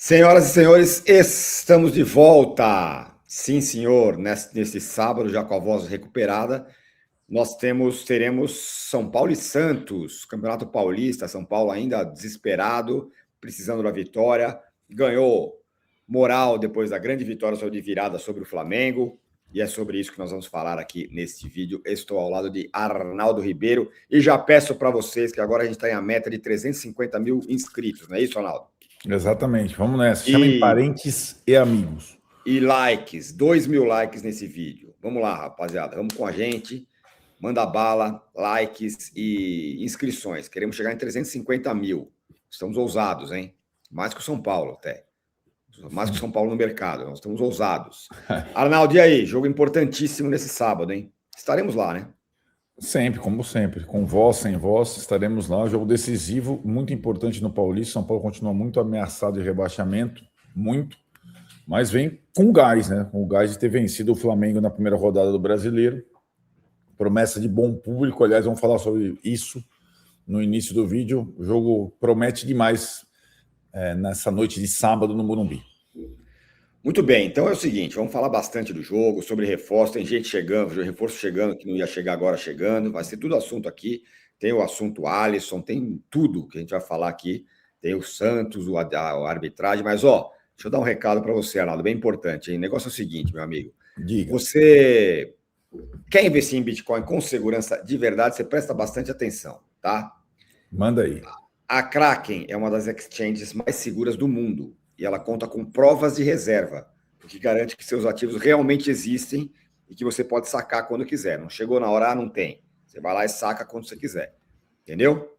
Senhoras e senhores, estamos de volta. Sim, senhor, nesse sábado, já com a voz recuperada, teremos São Paulo e Santos, Campeonato Paulista, São Paulo ainda desesperado, precisando da vitória, ganhou moral depois da grande vitória de virada sobre o Flamengo, e é sobre isso que nós vamos falar aqui neste vídeo. Estou ao lado de Arnaldo Ribeiro e já peço para vocês que agora a gente está em a meta de 350 mil inscritos, não é isso, Arnaldo? Exatamente, vamos nessa. Chamem parentes e amigos. E likes, 2.000 likes nesse vídeo. Vamos lá, rapaziada, vamos com a gente. Manda bala, likes e inscrições. Queremos chegar em 350 mil. Estamos ousados, hein? Mais que o São Paulo, até. Mais que o São Paulo no mercado. Nós estamos ousados. Arnaldo, e aí? Jogo importantíssimo nesse sábado, hein? Estaremos lá, né? Sempre, como sempre. Com voz, sem voz, estaremos lá. Jogo decisivo, muito importante no Paulista. São Paulo continua muito ameaçado de rebaixamento. Muito. Mas vem com gás, né? Com o gás de ter vencido o Flamengo na primeira rodada do Brasileiro. Promessa de bom público. Aliás, vamos falar sobre isso no início do vídeo. O jogo promete demais nessa noite de sábado no Morumbi. Muito bem, então é o seguinte, vamos falar bastante do jogo, sobre reforço, tem gente chegando, reforço chegando, que não ia chegar agora chegando, vai ser tudo assunto aqui, tem o assunto Alisson, tem tudo que a gente vai falar aqui, tem o Santos, a arbitragem, mas ó, deixa eu dar um recado para você, Arnaldo, bem importante, hein? O negócio é o seguinte, meu amigo, Diga. Você quer investir em Bitcoin com segurança de verdade, você presta bastante atenção, tá? Manda aí. A Kraken é uma das exchanges mais seguras do mundo e ela conta com provas de reserva, o que garante que seus ativos realmente existem e que você pode sacar quando quiser. Não chegou na hora, não tem. Você vai lá e saca quando você quiser. Entendeu?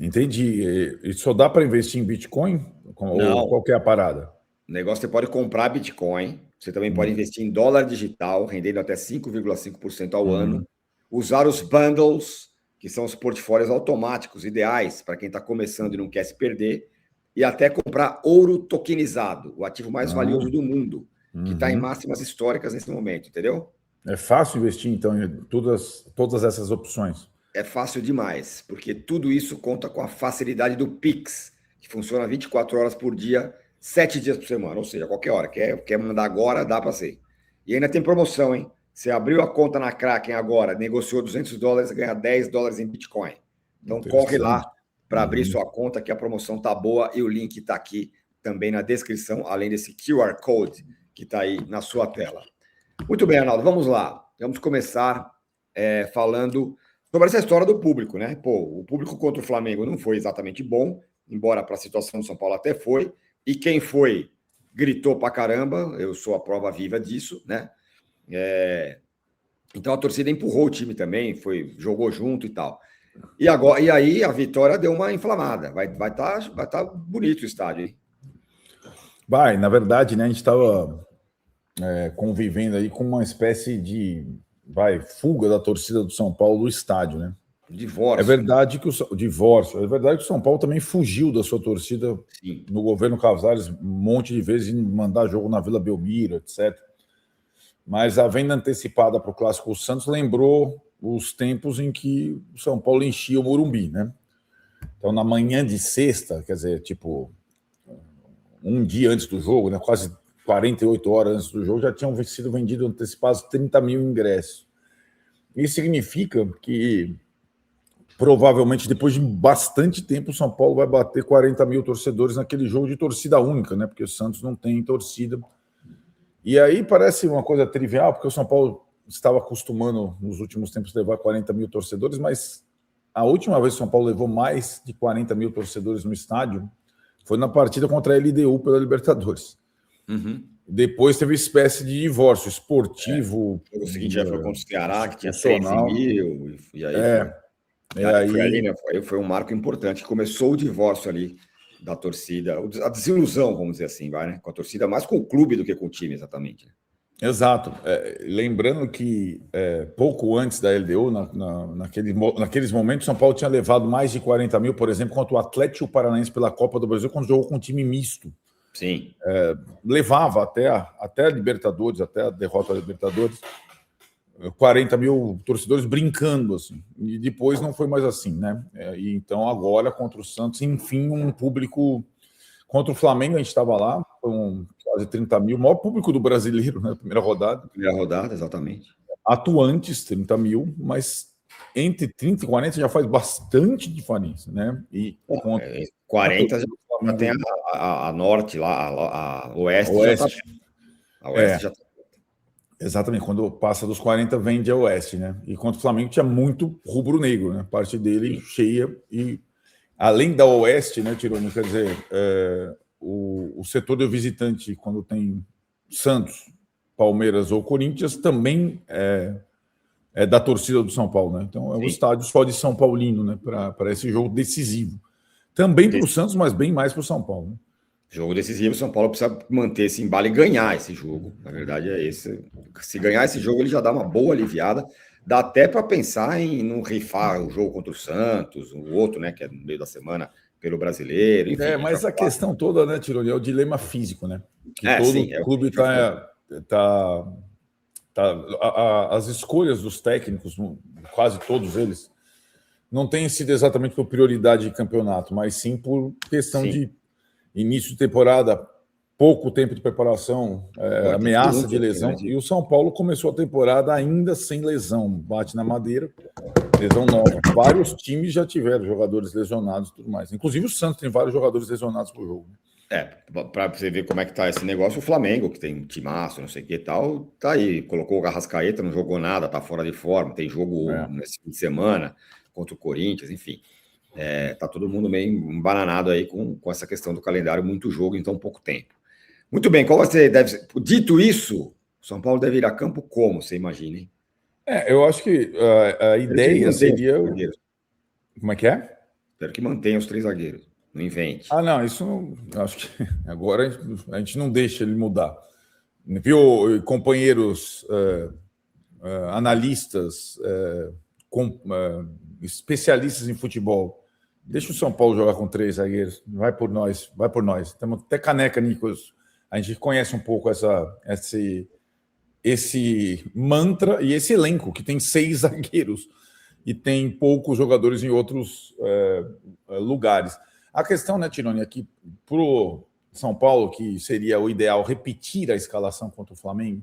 Entendi. E só dá para investir em Bitcoin? Não. Ou qual que é a parada? O negócio você pode comprar Bitcoin, você também pode investir em dólar digital, rendendo até 5,5% ao ano, usar os bundles, que são os portfólios automáticos ideais para quem está começando e não quer se perder, e até comprar ouro tokenizado, o ativo mais valioso do mundo, que está em máximas históricas nesse momento, entendeu? É fácil investir, então, em todas essas opções? É fácil demais, porque tudo isso conta com a facilidade do Pix, que funciona 24 horas por dia, 7 dias por semana, ou seja, qualquer hora. Quer mandar agora, dá para ser. E ainda tem promoção, hein? Você abriu a conta na Kraken agora, negociou $200, ganha $10 em Bitcoin. Então corre lá para abrir sua conta, que a promoção tá boa e o link está aqui também na descrição, além desse QR Code que está aí na sua tela. Muito bem, Arnaldo, vamos lá. Vamos começar falando sobre essa história do público, né? Pô, o público contra o Flamengo não foi exatamente bom, embora para a situação do São Paulo até foi, e quem foi gritou pra caramba, eu sou a prova viva disso, né? Então a torcida empurrou o time também, jogou junto e tal. E aí a vitória deu uma inflamada. Vai tá bonito o estádio, hein? Vai, na verdade, né, a gente estava convivendo aí com uma espécie de fuga da torcida do São Paulo do estádio, né? Divórcio. É verdade que divórcio. É verdade que o São Paulo também fugiu da sua torcida. Sim. No governo Casares, um monte de vezes em mandar jogo na Vila Belmiro, etc. Mas a venda antecipada para o Clássico Santos lembrou os tempos em que o São Paulo enchia o Morumbi, né? Então, na manhã de sexta, quer dizer, tipo, um dia antes do jogo, né, quase 48 horas antes do jogo, já tinham sido vendidos antecipados 30 mil ingressos. Isso significa que, provavelmente, depois de bastante tempo, o São Paulo vai bater 40 mil torcedores naquele jogo de torcida única, né? Porque o Santos não tem torcida. E aí parece uma coisa trivial, porque o São Paulo estava acostumando, nos últimos tempos, levar 40 mil torcedores, mas a última vez que o São Paulo levou mais de 40 mil torcedores no estádio foi na partida contra a LDU pela Libertadores. Depois teve espécie de divórcio esportivo. O seguinte já foi contra o Ceará, que tinha 13 mil, e aí foi um marco importante, que começou o divórcio ali da torcida, a desilusão, vamos dizer assim, né? Com a torcida, mais com o clube do que com o time, exatamente. Exato. Lembrando que pouco antes da LDU, naqueles momentos, São Paulo tinha levado mais de 40 mil, por exemplo, contra o Atlético Paranaense pela Copa do Brasil, quando jogou com um time misto. Sim. Levava até a Libertadores, até a derrota da Libertadores, 40 mil torcedores brincando, assim. E depois não foi mais assim, né? E então agora, contra o Santos, enfim, um público Contra o Flamengo, a gente estava lá, com quase 30 mil, o maior público do brasileiro, né? Primeira rodada. Primeira rodada, exatamente. Atuantes, 30 mil, mas entre 30 e 40 já faz bastante diferença, né? E 40 já tem a norte lá, a oeste. A oeste já tá. Exatamente, quando passa dos 40 vende a oeste, né? E contra o Flamengo tinha muito rubro-negro, né? Parte dele cheia. E além da oeste, né, Tironi, quer dizer, o setor do visitante, quando tem Santos, Palmeiras ou Corinthians, também é da torcida do São Paulo, né? Então é um estádio só de São Paulino, né? Para esse jogo decisivo. Também para o Santos, mas bem mais para o São Paulo, né? Jogo decisivo, o São Paulo precisa manter esse embalo e ganhar esse jogo. Na verdade, é esse. Se ganhar esse jogo, ele já dá uma boa aliviada. Dá até para pensar em não rifar o jogo contra o Santos, o outro, né? Que é no meio da semana, pelo brasileiro. Enfim, mas a questão toda, né, Tironi, é o dilema físico, né? Que todo clube as escolhas dos técnicos, quase todos eles, não têm sido exatamente por prioridade de campeonato, mas sim por questão de início de temporada, pouco tempo de preparação, ameaça de lesão. E o São Paulo começou a temporada ainda sem lesão, bate na madeira, lesão nova. Vários times já tiveram jogadores lesionados e tudo mais. Inclusive o Santos tem vários jogadores lesionados por jogo. Para você ver como é que tá esse negócio, o Flamengo, que tem um timaço, não sei o que e tal, tá aí, colocou o Arrascaeta, não jogou nada, tá fora de forma, tem jogo nesse fim de semana contra o Corinthians, enfim. Tá todo mundo meio embananado aí com essa questão do calendário, muito jogo em tão pouco tempo. Muito bem, qual você deve ser? Dito isso, o São Paulo deve ir a campo como, você imagina, hein? Eu acho que a ideia seria... Como é que é? Espero que mantenha os 3 zagueiros, não invente. Não, isso não... Acho que agora a gente não deixa ele mudar. Viu, companheiros analistas, especialistas em futebol, deixa o São Paulo jogar com 3 zagueiros. Vai por nós. Temos até caneca, Nicolas. A gente conhece um pouco esse mantra e esse elenco, que tem 6 zagueiros e tem poucos jogadores em outros lugares. A questão, né, Tironi, é que para o São Paulo, que seria o ideal repetir a escalação contra o Flamengo,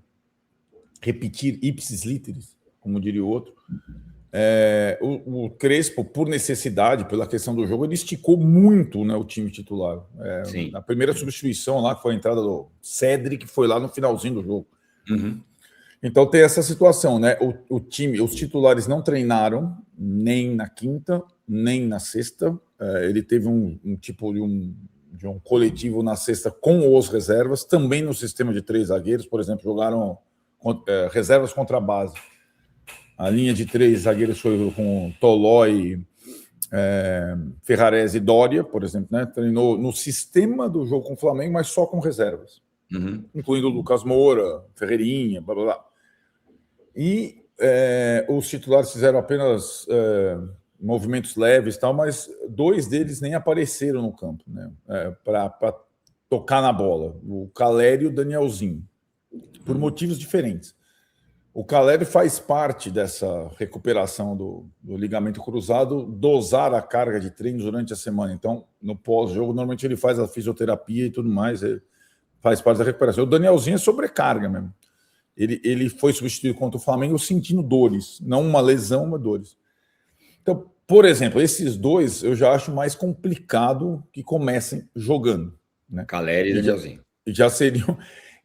repetir ipsis literis, como diria o outro, o Crespo, por necessidade, pela questão do jogo, ele esticou muito, né, o time titular. A primeira substituição lá, que foi a entrada do Cédric, foi lá no finalzinho do jogo. Então tem essa situação, né? O time, os titulares não treinaram nem na quinta, nem na sexta. Ele teve um tipo de um coletivo na sexta com os reservas, também no sistema de 3 zagueiros, por exemplo, jogaram reservas contra a base. A linha de 3 zagueiros foi com Tolói, Ferrarese e Dória, por exemplo, né? Treinou no sistema do jogo com o Flamengo, mas só com reservas, incluindo o Lucas Moura, Ferreirinha, blá blá blá. E os titulares fizeram apenas movimentos leves, tal, mas 2 deles nem apareceram no campo, né? Para tocar na bola, o Caleri e o Danielzinho, por motivos diferentes. O Caleri faz parte dessa recuperação do ligamento cruzado, dosar a carga de treino durante a semana. Então, no pós-jogo, normalmente ele faz a fisioterapia e tudo mais, faz parte da recuperação. O Danielzinho é sobrecarga mesmo. Ele foi substituído contra o Flamengo sentindo dores, não uma lesão, mas dores. Então, por exemplo, esses 2 eu já acho mais complicado que comecem jogando, né? Caleri e Danielzinho. Já seriam.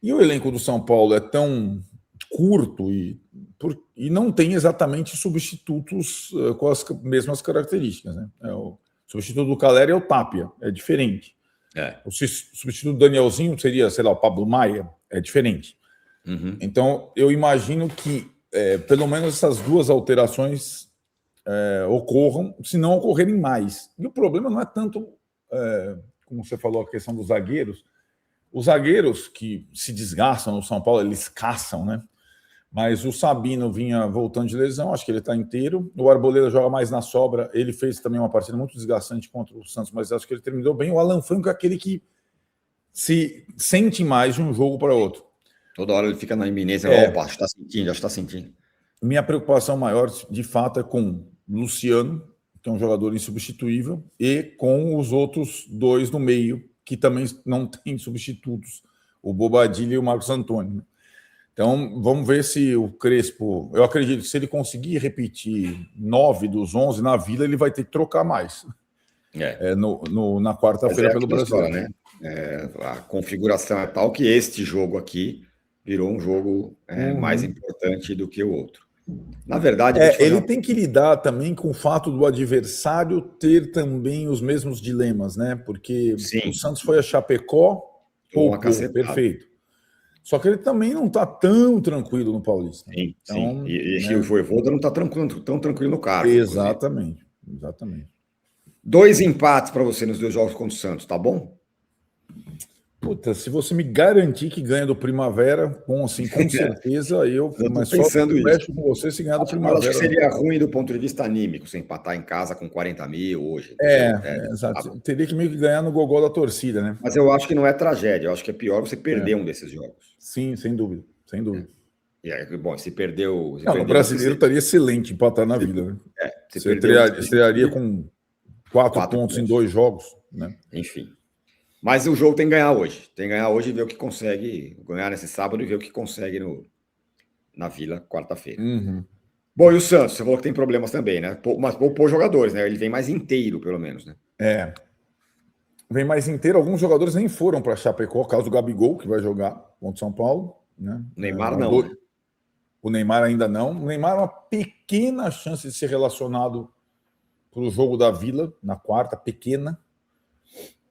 E o elenco do São Paulo é tão curto e não tem exatamente substitutos com as mesmas características, né? O substituto do Caleri é o Tapia, é diferente. O substituto do Danielzinho seria, sei lá, o Pablo Maia, é diferente. Então, eu imagino que pelo menos essas 2 alterações ocorram, se não ocorrerem mais. E o problema não é tanto, como você falou, a questão dos zagueiros. Os zagueiros que se desgastam no São Paulo, eles caçam, né? Mas o Sabino vinha voltando de lesão, acho que ele está inteiro. O Arboleda joga mais na sobra. Ele fez também uma partida muito desgastante contra o Santos, mas acho que ele terminou bem. O Alan Franco é aquele que se sente mais de um jogo para outro. Toda hora ele fica na iminência. Opa, já está sentindo. Minha preocupação maior, de fato, é com Luciano, que é um jogador insubstituível, e com os outros 2 no meio, que também não tem substitutos, o Bobadilla e o Marcos Antônio. Então, vamos ver se o Crespo... Eu acredito que se ele conseguir repetir 9 dos 11 na Vila, ele vai ter que trocar mais. Na quarta-feira pelo Brasileiro. Né? A configuração é tal que este jogo aqui virou um jogo mais importante do que o outro. Na verdade... ele tem que lidar também com o fato do adversário ter também os mesmos dilemas, né? Porque o Santos foi a Chapecó, perfeito. Só que ele também não está tão tranquilo no Paulista. Sim. E o Voivoda não está tão tranquilo no cargo. Exatamente. 2 empates para você nos 2 jogos contra o Santos, tá bom? Puta, se você me garantir que ganha do Primavera, com certeza eu mas pensando só fecho com você se ganhar do Primavera. Acho que seria ruim do ponto de vista anímico, se empatar em casa com 40 mil hoje. Exato. Teria que meio que ganhar no gogó da torcida, né? Mas eu acho que não é tragédia, eu acho que é pior você perder um desses jogos. Sim, sem dúvida. Bom, se perdeu... o brasileiro estaria excelente empatar na vida, né? Você estrearia com 4 pontos em 2 jogos, né? Enfim. Mas o jogo tem que ganhar hoje. Tem que ganhar hoje e ver o que consegue. Ganhar nesse sábado e ver o que consegue na Vila, quarta-feira. Bom, e o Santos? Você falou que tem problemas também, né? Mas poupou jogadores, né? Ele vem mais inteiro, pelo menos, né? Vem mais inteiro. Alguns jogadores nem foram para Chapecó, caso do Gabigol, que vai jogar contra o São Paulo. Né? O Neymar não. Né? O Neymar ainda não. O Neymar é uma pequena chance de ser relacionado para o jogo da Vila, na quarta, pequena.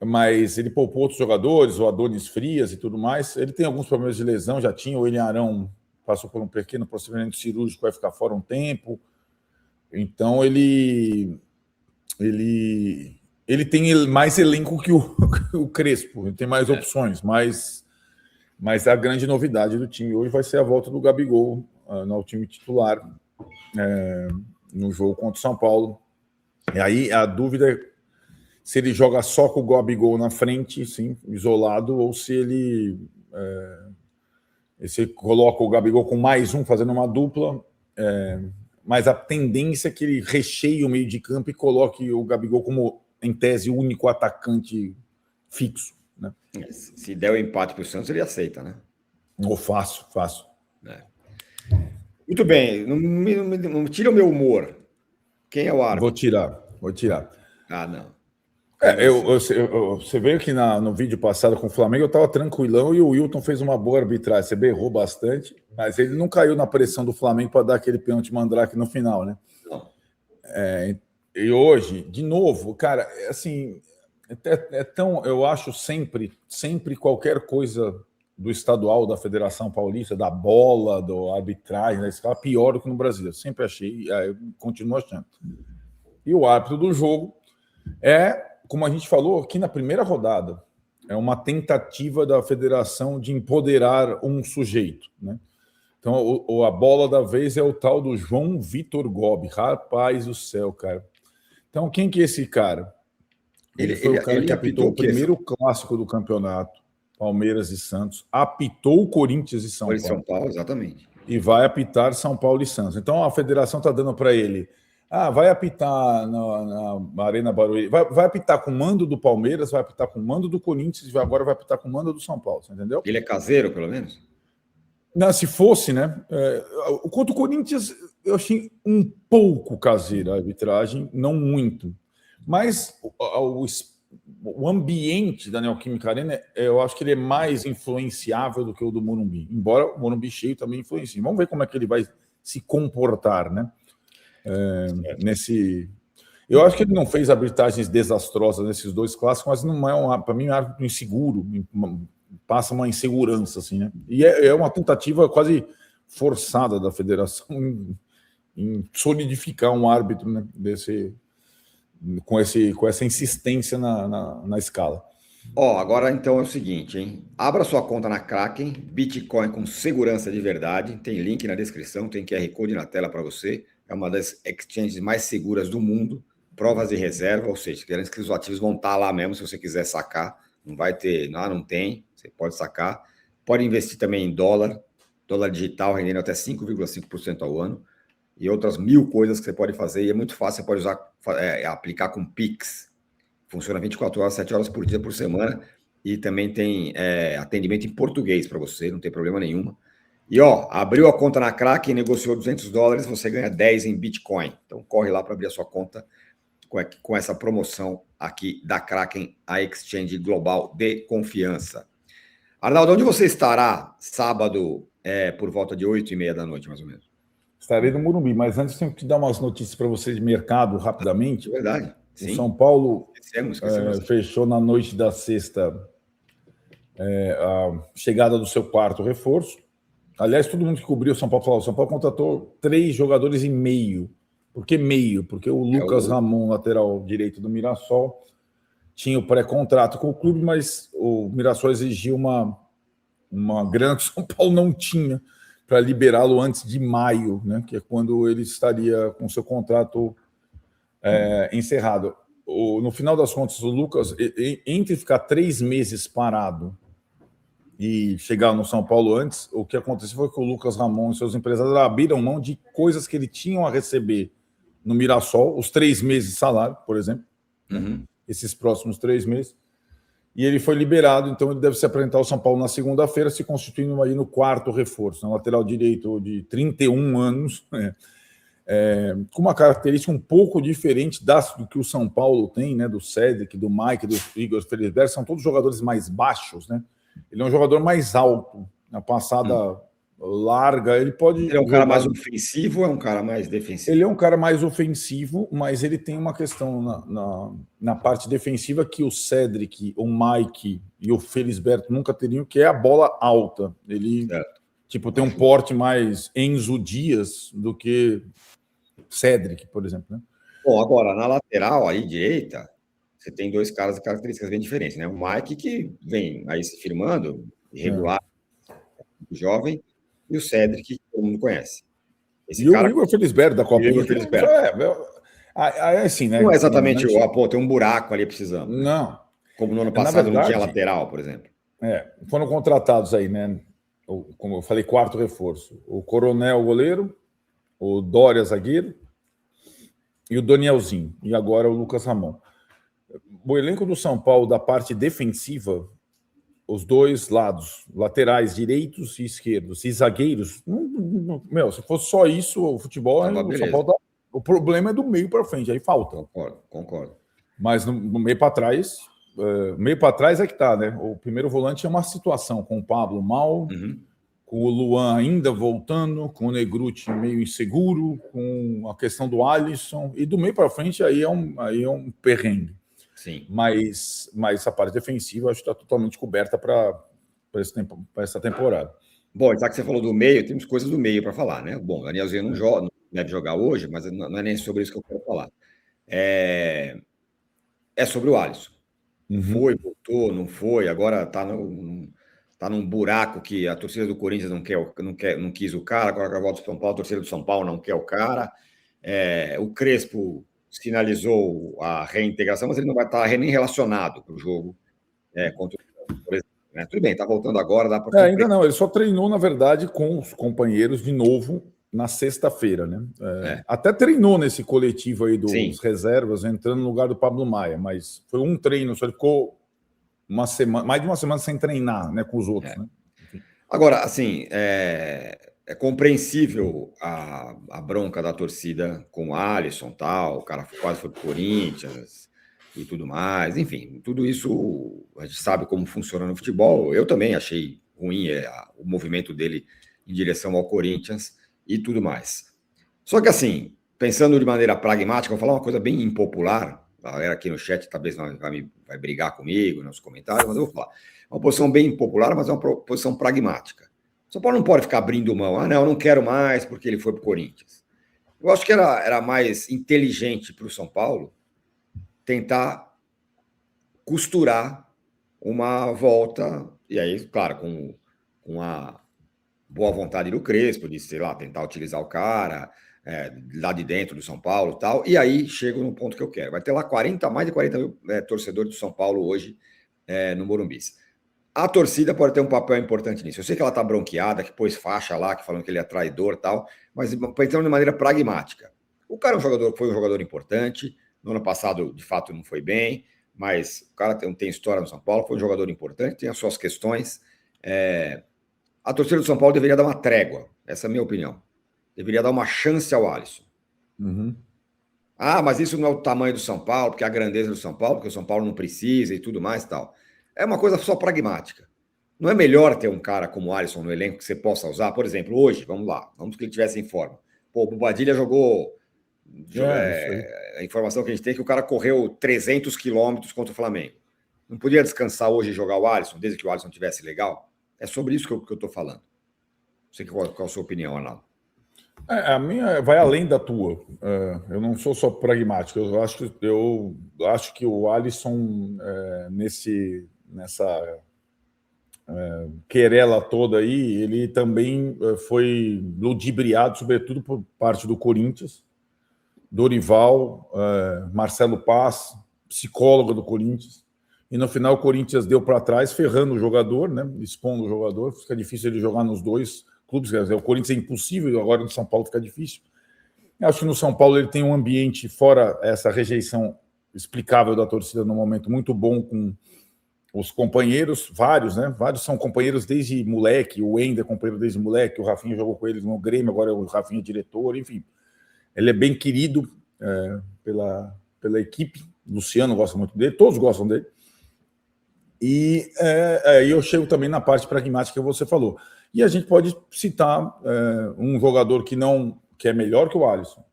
Mas ele poupou outros jogadores, o Adonis Frias e tudo mais. Ele tem alguns problemas de lesão, já tinha. O William Arão passou por um pequeno procedimento cirúrgico, vai ficar fora um tempo. Então, ele tem mais elenco que o Crespo, ele tem mais opções, mas a grande novidade do time hoje vai ser a volta do Gabigol no time titular no jogo contra o São Paulo. E aí a dúvida é se ele joga só com o Gabigol na frente, sim, isolado, ou se ele coloca o Gabigol com mais um, fazendo uma dupla, mas a tendência é que ele recheie o meio de campo e coloque o Gabigol como, em tese, o único atacante fixo. Né? Se der o empate para o Santos, ele aceita, né? Fácil. Muito bem, não tira o meu humor. Quem é o árbitro? Vou tirar. Ah, não. Você veio aqui no vídeo passado com o Flamengo, eu estava tranquilão e o Wilton fez uma boa arbitragem. Você berrou bastante, mas ele não caiu na pressão do Flamengo para dar aquele pênalti mandrake no final, né? Não. E hoje, de novo, cara, assim, eu acho sempre qualquer coisa do estadual, da Federação Paulista, da bola, da arbitragem, da escala, pior do que no Brasil. Eu sempre achei, eu continuo achando. E o árbitro do jogo como a gente falou aqui na primeira rodada, é uma tentativa da federação de empoderar um sujeito, né? Então, a bola da vez é o tal do João Vitor Gobi. Rapaz do céu, cara. Então, quem que é esse cara? Ele foi o cara que apitou o primeiro clássico do campeonato, Palmeiras e Santos, apitou o Corinthians e São Paulo. São Paulo, exatamente. E vai apitar São Paulo e Santos. Então, a federação está dando para ele... vai apitar na Arena Barueri, vai apitar com o mando do Palmeiras, vai apitar com o mando do Corinthians e agora vai apitar com o mando do São Paulo, você entendeu? Ele é caseiro, pelo menos? Não, se fosse, né? Contra o Corinthians, eu achei um pouco caseiro a arbitragem, não muito. Mas o ambiente da Neoquímica Arena, eu acho que ele é mais influenciável do que o do Morumbi, embora o Morumbi cheio também influencie. Vamos ver como é que ele vai se comportar, né? Eu acho que ele não fez arbitragens desastrosas nesses 2 clássicos, mas não é para mim, um árbitro inseguro, passa uma insegurança, assim, né? E é uma tentativa quase forçada da federação em solidificar um árbitro, né, com essa insistência na escala. Agora então é o seguinte, hein? Abra sua conta na Kraken, Bitcoin com segurança de verdade, tem link na descrição, tem QR Code na tela para você. É uma das exchanges mais seguras do mundo, provas de reserva, ou seja, garante que os ativos vão estar lá mesmo se você quiser sacar. Não vai ter, não tem, você pode sacar. Pode investir também em dólar digital, rendendo até 5,5% ao ano, e outras 1000 coisas que você pode fazer, e é muito fácil, você pode aplicar com Pix. Funciona 24 horas, 7 horas por dia, por semana, e também tem atendimento em português para você, não tem problema nenhuma. E, abriu a conta na Kraken, negociou $200, você ganha 10 em Bitcoin. Então, corre lá para abrir a sua conta com essa promoção aqui da Kraken, a exchange global de confiança. Arnaldo, onde você estará sábado, por volta de 8h30 da noite, mais ou menos? Estarei no Morumbi, mas antes tenho que dar umas notícias para vocês de mercado, rapidamente. Verdade. Sim. O São Paulo esquecemos. Fechou na noite da sexta a chegada do seu quarto reforço. Aliás, todo mundo que cobriu o São Paulo falou: o São Paulo contratou 3 jogadores e meio. Por que meio? Porque o Lucas Ramon, lateral direito do Mirassol, tinha o pré-contrato com o clube, mas o Mirassol exigiu uma grana que o São Paulo não tinha para liberá-lo antes de maio, né, que é quando ele estaria com seu contrato encerrado. No final das contas, o Lucas, entre ficar 3 meses parado e chegar no São Paulo antes, o que aconteceu foi que o Lucas Ramon e seus empresários abriram mão de coisas que ele tinha a receber no Mirassol, os 3 meses de salário, por exemplo, esses próximos 3 meses, e ele foi liberado, então ele deve se apresentar ao São Paulo na segunda-feira, se constituindo aí no quarto reforço, lateral direito de 31 anos, com uma característica um pouco diferente do que o São Paulo tem, né, do Cedric, do Mike, do Igor Felisberto, são todos jogadores mais baixos, né? Ele é um jogador mais alto, na passada larga, ele pode... Ele é um cara mais ofensivo ou é um cara mais defensivo? Ele é um cara mais ofensivo, mas ele tem uma questão na parte defensiva que o Cedric, o Mike e o Felisberto nunca teriam, que é a bola alta. Ele tem um porte mais Enzo Dias do que Cedric, por exemplo, né? Bom, agora, na lateral aí, direita, você tem 2 caras de características bem diferentes, né? O Mike, que vem aí se firmando, irregular, jovem, e o Cedric, que todo mundo conhece. O Igor Felisberto da Copinha. O Igor Felisberto. Assim, né? Não é exatamente tem um buraco ali precisando. Não. Como no ano passado não tinha lateral, por exemplo. Foram contratados aí, né? Como eu falei, quarto reforço. O Coronel, goleiro, o Dória, zagueiro, e o Danielzinho. E agora o Lucas Ramon. O elenco do São Paulo, da parte defensiva, os 2 lados, laterais direitos e esquerdos, e zagueiros, se fosse só isso, o futebol, o São Paulo o problema é do meio para frente, aí falta. Concordo. Mas no meio para trás, é que tá, né? O primeiro volante é uma situação com o Pablo mal, com o Luan ainda voltando, com o Negruti meio inseguro, com a questão do Alisson, e do meio para frente aí é um perrengue. Sim. Mas a parte defensiva acho que está totalmente coberta para essa temporada. Bom, já que você falou do meio, temos coisas do meio para falar, né? Bom, o Danielzinho não deve jogar hoje, mas não é nem sobre isso que eu quero falar. É sobre o Alisson. Foi, voltou, não foi, agora está num buraco que a torcida do Corinthians não quis o cara, agora volta do São Paulo, a torcida do São Paulo não quer o cara. O Crespo sinalizou a reintegração, mas ele não vai estar nem relacionado para o jogo contra o, por exemplo, né? Tudo bem, está voltando agora, dá para... Ainda não, ele só treinou, na verdade, com os companheiros de novo na sexta-feira, né? Até treinou nesse coletivo aí dos reservas, entrando no lugar do Pablo Maia, mas foi um treino, só ele ficou mais de uma semana sem treinar, né, com os outros, né? Agora, assim, é compreensível a bronca da torcida com o Alisson, tal, o cara quase foi pro Corinthians e tudo mais, enfim, tudo isso a gente sabe como funciona no futebol. Eu também achei ruim o movimento dele em direção ao Corinthians e tudo mais. Só que, assim, pensando de maneira pragmática, vou falar uma coisa bem impopular, a galera aqui no chat talvez vai brigar comigo nos comentários, mas eu vou falar. Uma posição bem impopular, mas é uma posição pragmática. São Paulo não pode ficar abrindo mão. Não, eu não quero mais porque ele foi para o Corinthians. Eu acho que era mais inteligente para o São Paulo tentar costurar uma volta, e aí, claro, com a boa vontade do Crespo, de, sei lá, tentar utilizar o cara lá de dentro do São Paulo e tal, e aí chego no ponto que eu quero. Vai ter lá mais de 40 mil torcedores do São Paulo hoje no Morumbi. A torcida pode ter um papel importante nisso. Eu sei que ela está bronqueada, que pôs faixa lá, que falando que ele é traidor e tal, mas pensando de maneira pragmática. O cara foi um jogador importante, no ano passado, de fato, não foi bem, mas o cara tem história no São Paulo, foi um jogador importante, tem as suas questões. A torcida do São Paulo deveria dar uma trégua, essa é a minha opinião. Deveria dar uma chance ao Alisson. Uhum. Mas isso não é o tamanho do São Paulo, porque é a grandeza do São Paulo, porque o São Paulo não precisa e tudo mais e tal. É uma coisa só pragmática. Não é melhor ter um cara como o Alisson no elenco que você possa usar? Por exemplo, hoje, vamos que ele tivesse em forma. O Bobadilha jogou... a informação que a gente tem é que o cara correu 300 quilômetros contra o Flamengo. Não podia descansar hoje e jogar o Alisson, desde que o Alisson estivesse legal? É sobre isso que eu estou falando. Não sei qual é a sua opinião, Arnaldo. A minha vai além da tua. Eu não sou só pragmático. Eu acho que o Alisson, nessa querela toda aí, ele também foi ludibriado, sobretudo por parte do Corinthians, Dorival, Marcelo Paz, psicólogo do Corinthians. E no final o Corinthians deu para trás, ferrando o jogador, né? Expondo o jogador. Fica difícil ele jogar nos dois clubes. Quer dizer, o Corinthians é impossível, agora no São Paulo fica difícil. Eu acho que no São Paulo ele tem um ambiente, fora essa rejeição explicável da torcida no momento, muito bom com os companheiros, vários, né? Vários são companheiros desde moleque, o Wender é companheiro desde moleque, o Rafinha jogou com eles no Grêmio, agora o Rafinha é diretor, enfim. Ele é bem querido pela equipe, o Luciano gosta muito dele, todos gostam dele. E aí eu chego também na parte pragmática que você falou. E a gente pode citar um jogador que é melhor que o Alisson,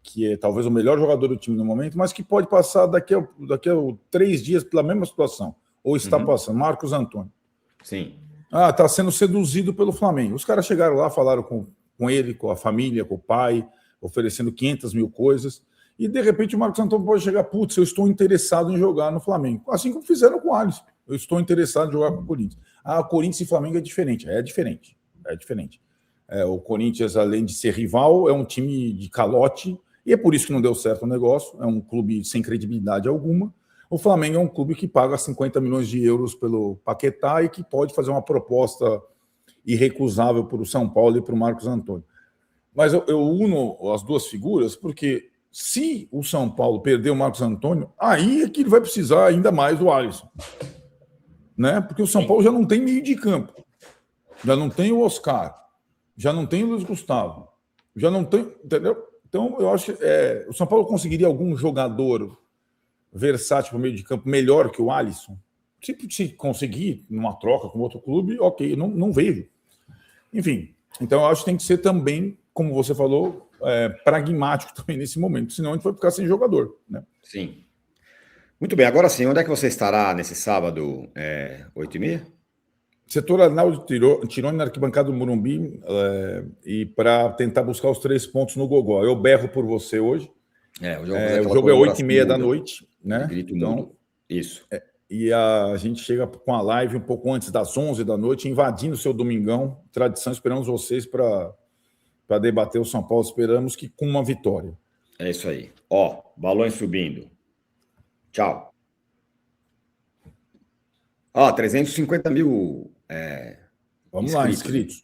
que é talvez o melhor jogador do time no momento, mas que pode passar daqui a 3 dias pela mesma situação, ou está passando, Marcos Antônio. Sim. Está sendo seduzido pelo Flamengo. Os caras chegaram lá, falaram com ele, com a família, com o pai, oferecendo 500 mil coisas, e de repente o Marcos Antônio pode chegar, putz, eu estou interessado em jogar no Flamengo. Assim como fizeram com o Alisson. Eu estou interessado em jogar com o Corinthians. Corinthians e Flamengo é diferente. É diferente. O Corinthians, além de ser rival, é um time de calote, e é por isso que não deu certo o negócio. É um clube sem credibilidade alguma. O Flamengo é um clube que paga 50 milhões de euros pelo Paquetá e que pode fazer uma proposta irrecusável para o São Paulo e para o Marcos Antônio. Mas eu uno as duas figuras porque se o São Paulo perder o Marcos Antônio, aí é que ele vai precisar ainda mais do Alisson. Né? Porque o São Paulo já não tem meio de campo. Já não tem o Oscar. Já não tem o Luiz Gustavo. Já não tem... Entendeu? Então, eu acho que o São Paulo conseguiria algum jogador versátil para o meio de campo melhor que o Alisson? Se conseguir numa troca com outro clube, ok, não vejo. Enfim, então eu acho que tem que ser também, como você falou, pragmático também nesse momento, senão a gente vai ficar sem jogador. Né? Sim. Muito bem, agora sim, onde é que você estará nesse sábado, 8h30? Setor Arnaldo Tironi na arquibancada do Morumbi, e para tentar buscar os 3 pontos no Gogó. Eu berro por você hoje. O jogo é 8h30 da noite. Né? Então, isso. E a gente chega com a live um pouco antes das 11 da noite, invadindo o seu domingão. Tradição, esperamos vocês para debater o São Paulo. Esperamos que com uma vitória. É isso aí. Balões subindo. Tchau. 350 mil Vamos lá, inscritos.